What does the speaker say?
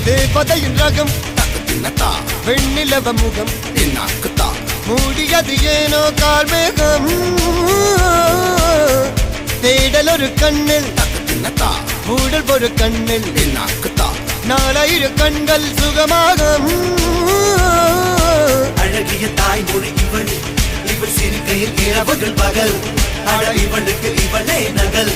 தேவதையின் ரகம் வெண்ணிலவ முகம் மூடியது ஏனோ கார்மேகம் தேடல் ஒரு கண்ணில் மூடல் ஒரு கண்ணில் நாலாயிர கண்கள் சுகமாக அழகிய தாய்மொழி இவள் இவள் சிரிக்கையில் இரவுகள் பகல் அழ இவளுக்கு இவளே நகல்.